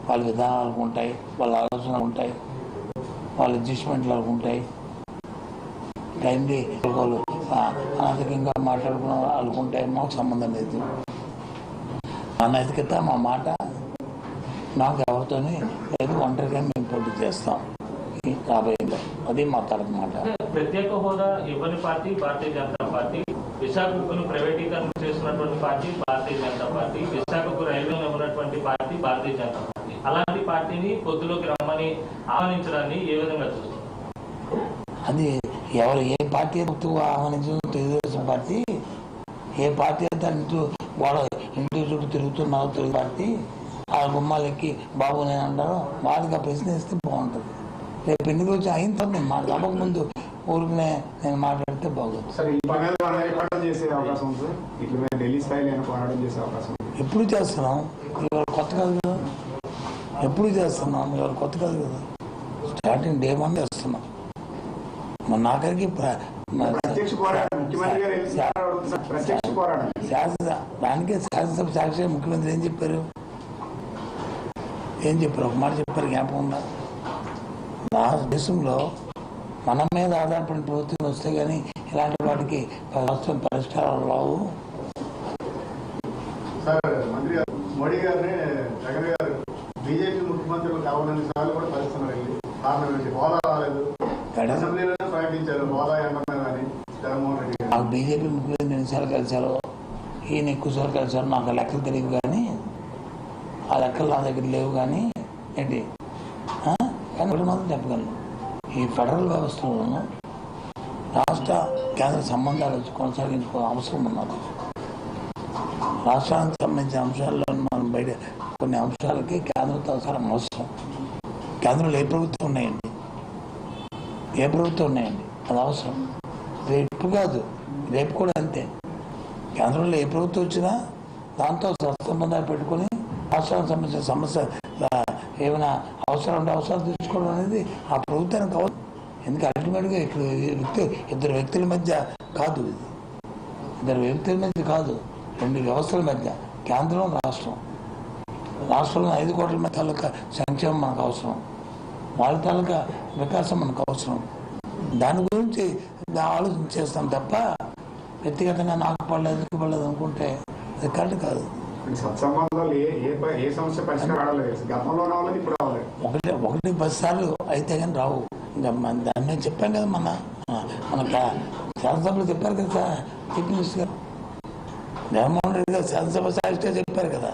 వాళ్ళ విధానాలు ఉంటాయి, వాళ్ళ ఆలోచనలు ఉంటాయి, వాళ్ళ అడ్జస్ట్మెంట్లు ఉంటాయి. టైంలీ వాళ్ళు అనధికంగా మాట్లాడుకున్న వాళ్ళకుంటే మాకు సంబంధం లేదు. మా నైతికత, మా మాట నాకు ఎవరితోనే లేదు, ఒంటరిగా మేము పోటీ చేస్తాం రాబోయేలో. అది మా తరపు మాట. ప్రత్యేక హోదా ఇవ్వని పార్టీ భారతీయ జనతా పార్టీ, విశాఖను ప్రైవేటీకరణ చేసినటువంటి పార్టీ భారతీయ జనతా పార్టీ, విశాఖకు రైల్వేలు ఇవ్వనటువంటి పార్టీ భారతీయ జనతా పార్టీ. అలాంటి పార్టీని పొద్దులోకి రమ్మని ఆహ్వానించడాన్ని ఏ విధంగా చూస్తారు? అది ఎవరు ఏ పార్టీ ఆహ్వానించడం తెలుగుదేశం పార్టీ. ఏ పార్టీ అయితే ఇంటి చుట్టూ తిరుగుతున్నారో తెలుగు పార్టీ, ఆ గుమ్మాలెక్కి బాబు నేను అంటారో వాళ్ళకి ఆ ప్రశ్న ఇస్తే బాగుంటుంది. రేపు ఎన్నికలు వచ్చి అయిన తర్వాత నేను సభకు ముందు ఊరికనే నేను మాట్లాడితే బాగుంది. ఎప్పుడు చేస్తున్నాం, ఇవాళ కొత్త కాదు కదా. ఎప్పుడు చేస్తున్నాం, ఇవాళ కొత్త కాదు కదా. స్టార్టింగ్ డే 1 చేస్తున్నాం. మన నాకరికి దానికే శాసనసభ సాక్షి ముఖ్యమంత్రి ఏం చెప్పారు? ఒక మాట చెప్పారు, జ్ఞాపకం ఉందా? నా దేశంలో మన మీద ఆధారపడిన ప్రభుత్వం వస్తే కానీ ఇలాంటి వాటికి రాష్ట్రం పరిష్కారాలు రావు. మోడీ గారిని జగన్ గారు బీజేపీ ముఖ్యమంత్రులు కావాలని సార్లు కూడా కలుస్తున్నారు. హోదా రాలేదు, అసెంబ్లీలోనే ప్రకటించారు హోదా ఏమన్నారని జగన్మోహన్ రెడ్డి గారు. నాకు బీజేపీ ముఖ్యమంత్రి ఎన్నిసార్లు కలిశారో, ఈయన ఎక్కువసార్లు కలిశారు, నాకు లెక్కలు తెలియదు. కానీ ఆ లెక్కలు నా దగ్గర లేవు. కానీ ఏంటి కానీ ఒకటి మాత్రం చెప్పగలను, ఈ ఫెడరల్ వ్యవస్థలోనూ రాష్ట్ర కేంద్ర సంబంధాలు కొనసాగించుకో అవసరం ఉన్నది. రాష్ట్రానికి సంబంధించిన అంశాల్లో మనం బయట కొన్ని అంశాలకి కేంద్రంతో అవసరం. కేంద్రంలో ఏ ప్రభుత్వం ఉన్నాయండి, అది అవసరం. రేపు కాదు, రేపు కూడా అంతే. కేంద్రంలో ఏ ప్రభుత్వం వచ్చినా దాంతో సంబంధాలు పెట్టుకొని రాష్ట్రానికి సంబంధించిన సమస్య ఏమైనా అవసరాలు తీసుకోవడం అనేది ఆ ప్రభుత్వానికి కావాలి. ఎందుకంటే అల్టిమేట్గా ఇద్దరు వ్యక్తుల మధ్య కాదు, రెండు వ్యవస్థల మధ్య, కేంద్రం రాష్ట్రంలో 5 కోట్ల మంది తాలూకా సంక్షేమం మనకు అవసరం, వాళ్ళ తాలూకా వికాసం మనకు అవసరం. దాని గురించి ఆలోచన చేస్తాం తప్ప వ్యక్తిగతంగా నాకు పడలేదు అనుకుంటే అది కరెక్ట్ కాదు. ఒకటి 10 సార్లు అయితే కానీ రావు. ఇంకా దాని మీద చెప్పాం కదా, మన శాసనసభలో చెప్పారు కదా చీఫ్ మినిస్టర్ గారు, జగన్మోహన్ రెడ్డి గారు శాసనసభ సాక్షిగా చెప్పారు కదా,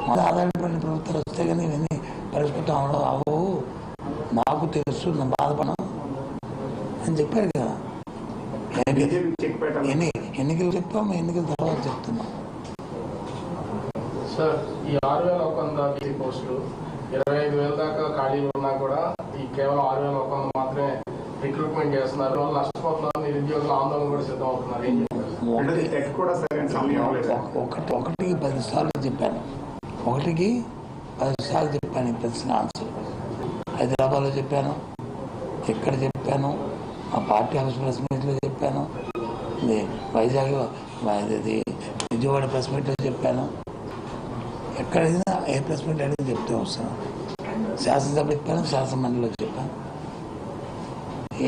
మన ఆధారపడిన ప్రభుత్వాలు వస్తే కానీ ఇవన్నీ పరిష్కృతం అవ్వవు, నాకు తెలుసు, నా బాధపడను అని చెప్పారు కదా. ఎన్నికలు చెప్పాము, ఎన్నికల తర్వాత చెప్తున్నాం. సార్, ఈ 6,100 పోస్టులు 25,000 దాకా ఖాళీలు ఉన్నా కూడా ఈ కేవలం 6,100 మాత్రమే రిక్రూట్మెంట్ చేస్తున్నారు. వాళ్ళు నష్టపోతున్నారు, నిరుద్యోగులు ఆందోళన కూడా సిద్ధం అవుతున్నారు. ఏం చెప్పారు? ఒకటికి 10 సార్లు చెప్పాను, ఈ ప్రశ్న ఆన్సర్. హైదరాబాద్లో చెప్పాను, ఎక్కడ చెప్పాను, మా పార్టీ హౌస్ ప్రెస్ మీట్లో చెప్పాను, వైజాగ్లో విజయవాడ ప్రెస్ మీట్లో చెప్పాను. ఎక్కడైనా ఏ ప్రెస్ మీట్ అడిగి చెప్తే వస్తాను. శాసనసభ చెప్పాను, శాసనమండలిలో చెప్పాను.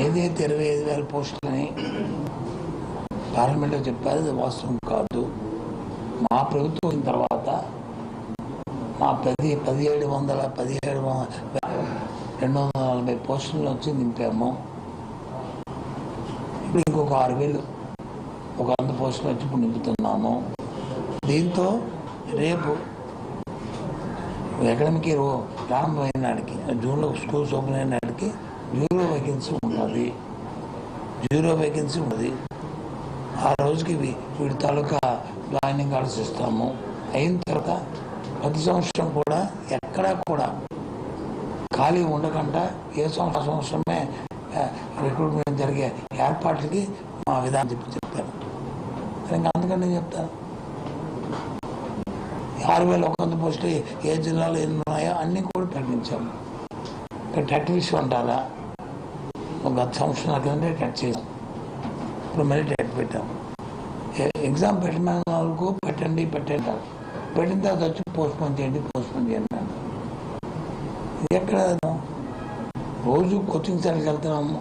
ఏదైతే 25,000 పోస్టులని పార్లమెంట్లో చెప్పారు, అది వాస్తవం కాదు. మా ప్రభుత్వం వచ్చిన తర్వాత మా 240 పోస్టులను వచ్చి నింపాము. ఇప్పుడు ఇంకొక 6,000 100 పోస్టులు వచ్చి ఇప్పుడు నింపుతున్నాము. దీంతో రేపు అకాడమిక్ ఇయర్ ప్రారంభమైన నాటికి, జూన్లో స్కూల్స్ ఓపెన్ అయిన నాటికి 0 వేకెన్సీ ఉంటుంది. ఆ రోజుకి వీడి తాలూకా జాయినింగ్ కార్డ్స్ ఇస్తాము. అయిన తర్వాత ప్రతి సంవత్సరం కూడా ఎక్కడా కూడా ఖాళీ ఉండకుండా ఏ సంవత్సరమే రిక్రూట్మెంట్ జరిగే ఏర్పాట్లకి మా విధానం చెప్పాను. ఇంకా అందుకని నేను చెప్తాను, 6,100 పోస్టులు ఏ జిల్లాలో ఎన్ని ఉన్నాయో అన్నీ కూడా ప్రకటించాము. టెట్ విషయం అంటారా, గత సంవత్సరం కింద టెట్ చేసాం, ఇప్పుడు మళ్ళీ టెట్ పెట్టాము. ఎగ్జామ్ పెట్టిన వాళ్ళకు పెట్టండి పెట్టిన తర్వాత వచ్చి పోస్ట్పోన్ చేయండి ఎక్కడ రోజు కోచింగ్ సెంటర్కి వెళ్తున్నాము,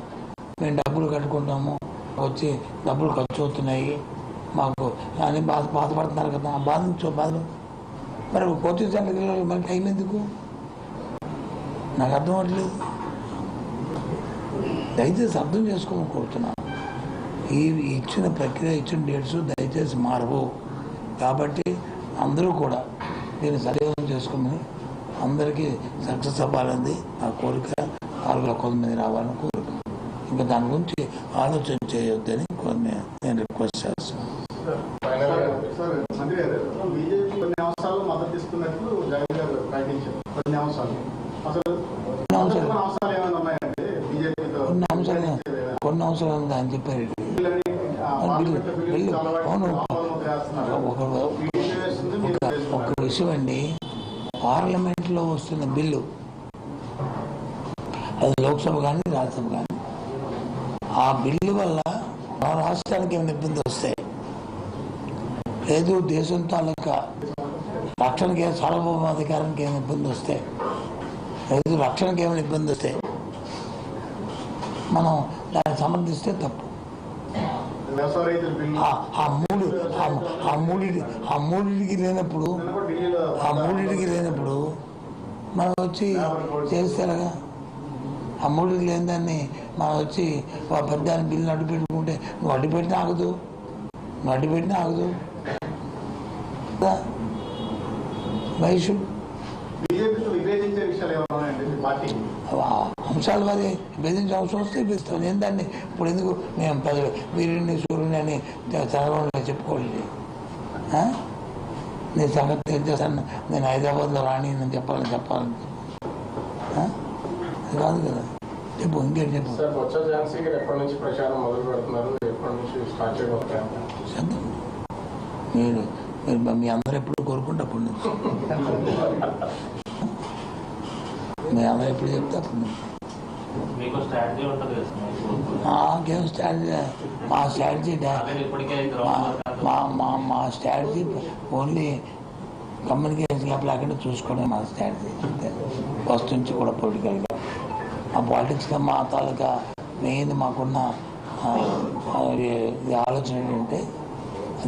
మేము డబ్బులు కట్టుకుంటాము, వచ్చి డబ్బులు ఖర్చు అవుతున్నాయి మాకు అని బాధపడుతున్నారు కదా. ఆ బాధలు మరి కోచింగ్ సెంటర్కి వెళ్ళాలి, మరి టైం ఎందుకు నాకు అర్థం అవ్వట్లేదు. దయచేసి అర్థం చేసుకోమని కోరుతున్నాను. ఈ ఇచ్చిన ప్రక్రియ, ఇచ్చిన డేట్స్ దయచేసి మారవు. కాబట్టి అందరూ కూడా దీన్ని సద్వినియోగం చేసుకోమని, అందరికీ సక్సెస్ అవ్వాలని ఆ కోరిక, 4,100 రావాలని కోరిక. ఇంకా దాని గురించి ఆలోచన చేయొద్దని నేను రిక్వెస్ట్ చేస్తున్నాను. మంత్రి గారు, బీజేపీ కొన్ని అంశాలు మద్దతు ఇస్తున్నట్లు జగన్ గారు ప్రకటించారు. కొన్ని అంశాలు అసలు అంశాలు ఏమైనా ఉన్నాయంటే బీజేపీతో కొన్ని అంశాలు అని చెప్పారు. ఒక విషయం అండి, పార్లమెంట్లో వస్తున్న బిల్లు, అది లోక్సభ కానీ రాజ్యసభ కానీ, ఆ బిల్లు వల్ల మన రాష్ట్రానికి ఏమైనా ఇబ్బంది వస్తాయి, లేదు దేశం తాలూకా రక్షణకి సార్వభౌమాధికారానికి ఏమైనా ఇబ్బంది వస్తాయి, లేదు రక్షణకి ఏమైనా ఇబ్బంది వస్తాయి, మనం దాన్ని సమర్థిస్తే తప్పు. ఆ మూడింటికి లేనప్పుడు మనం వచ్చి చేస్తారుగా. ఆ మూడింటికి లేని దాన్ని మనం వచ్చి పెద్ద బిల్లుని అడ్డు పెట్టుకుంటే నువ్వు అడ్డు పెట్టినా ఆగదు వయసు అంశాల వారి బెదిరించే అవసరం వస్తే బెదిరిస్తాను. నేను దాన్ని ఇప్పుడు ఎందుకు మేము వీరిని సూర్యుని అని చదవడం చెప్పుకోలేదు. నేను సంగతి ఏం చేస్తాను, నేను హైదరాబాద్లో రాణి నేను చెప్పాలని అది కాదు కదా. చెప్పు, ఇంకేం చెప్పు. మీరు మీ అందరూ ఎప్పుడు కోరుకుంటే అప్పుడు నుంచి, మీ అందరూ ఎప్పుడు చెప్తే అప్పుడు నుంచి. నాకేం స్ట్రాటజీ, మా స్ట్రాటజీ ఓన్లీ కమ్యూనికేషన్ లేకుండా చూసుకోవడం మా స్ట్రాటజీ. ఫస్ట్ నుంచి కూడా పొలిటికల్గా ఆ పాలిటిక్స్గా మా తాలూకా మెయిన్ మాకున్న ఆలోచన ఏంటంటే